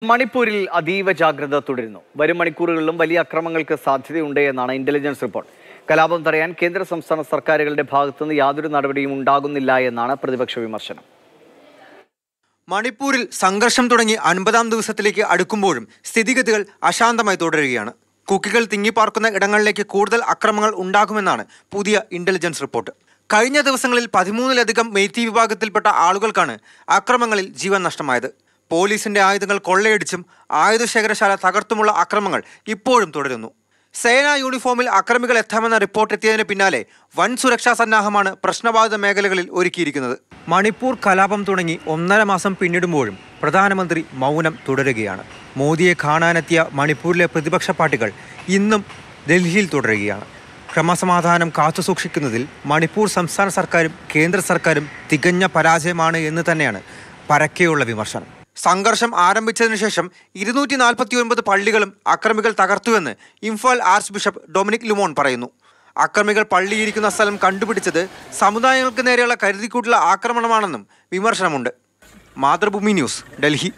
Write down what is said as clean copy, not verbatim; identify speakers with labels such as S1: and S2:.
S1: മണിപ്പൂരിൽ അതീവ ജാഗ്രത തുടരുന്നു. വരും മണിക്കൂറുകളിലും വലിയ അക്രമങ്ങൾക്ക് സാധ്യതയുണ്ട് എന്നാണ് ഇന്റലിജൻസ് റിപ്പോർട്ട്. കലാപം തടയാൻ കേന്ദ്ര സംസ്ഥാന സർക്കാരുകളുടെ ഭാഗത്തുനിന്ന് യാതൊരു നടപടിയും ഉണ്ടാകുന്നില്ല എന്നാണ് പ്രതിപക്ഷ വിമർശനം.
S2: മണിപ്പൂരിൽ സംഘർഷം തുടങ്ങി 50-ാം ദിവസത്തിലേക്ക് അടുക്കുമ്പോഴും സ്ഥിതിഗതികൾ അശാന്തമായി തുടരുകയാണ്. കുക്കികൾ തിങ്ങിപ്പാർക്കുന്ന ഇടങ്ങളിലേക്ക് കൂടുതൽ അക്രമങ്ങൾ ഉണ്ടാകുമെന്നാണ് പുതിയ ഇന്റലിജൻസ് റിപ്പോർട്ട്. കഴിഞ്ഞ ദിവസങ്ങളിൽ 13-ലധികം മെയ്തി വിഭാഗത്തിൽപ്പെട്ട ആളുകൾക്കാണ് അക്രമങ്ങളിൽ ജീവൻ നഷ്ടമായത്. പോലീസിന്റെ ആയുധങ്ങൾ കൊള്ളയടിച്ചും ആയുധശേഖരശാല തകർത്തുമുള്ള അക്രമങ്ങൾ ഇപ്പോഴും തുടരുന്നു. സേനാ യൂണിഫോമിൽ അക്രമികൾ എത്താമെന്ന റിപ്പോർട്ട് എത്തിയതിന് പിന്നാലെ വൻ സുരക്ഷാ സന്നാഹമാണ് പ്രശ്നബാധിത മേഖലകളിൽ ഒരുക്കിയിരിക്കുന്നത്. മണിപ്പൂർ കലാപം തുടങ്ങി 1.5 മാസം പിന്നിടുമ്പോഴും പ്രധാനമന്ത്രി മൗനം തുടരുകയാണ്. മോദിയെ കാണാനെത്തിയ മണിപ്പൂരിലെ പ്രതിപക്ഷ പാർട്ടികൾ ഇന്നും ഡൽഹിയിൽ തുടരുകയാണ്. ക്രമസമാധാനം കാത്തുസൂക്ഷിക്കുന്നതിൽ മണിപ്പൂർ സംസ്ഥാന സർക്കാരും കേന്ദ്ര സർക്കാരും തികഞ്ഞ പരാജയമാണ് എന്ന് തന്നെയാണ് പരക്കെയുള്ള വിമർശനം. സംഘർഷം ആരംഭിച്ചതിനു ശേഷം 249 പള്ളികളും അക്രമികൾ തകർത്തുവെന്ന് Imphal arch bishop Dominic Lumon പറയുന്നു. അക്രമികൾ പള്ളിയിരിക്കുന്ന സ്ഥലം കണ്ടുപിടിച്ചത് സമുദായങ്ങൾക്ക് നേരെയുള്ള കരുതിക്കൂട്ടുള്ള ആക്രമണമാണെന്നും വിമർശനമുണ്ട്. മാതൃഭൂമി ന്യൂസ്, ഡൽഹി.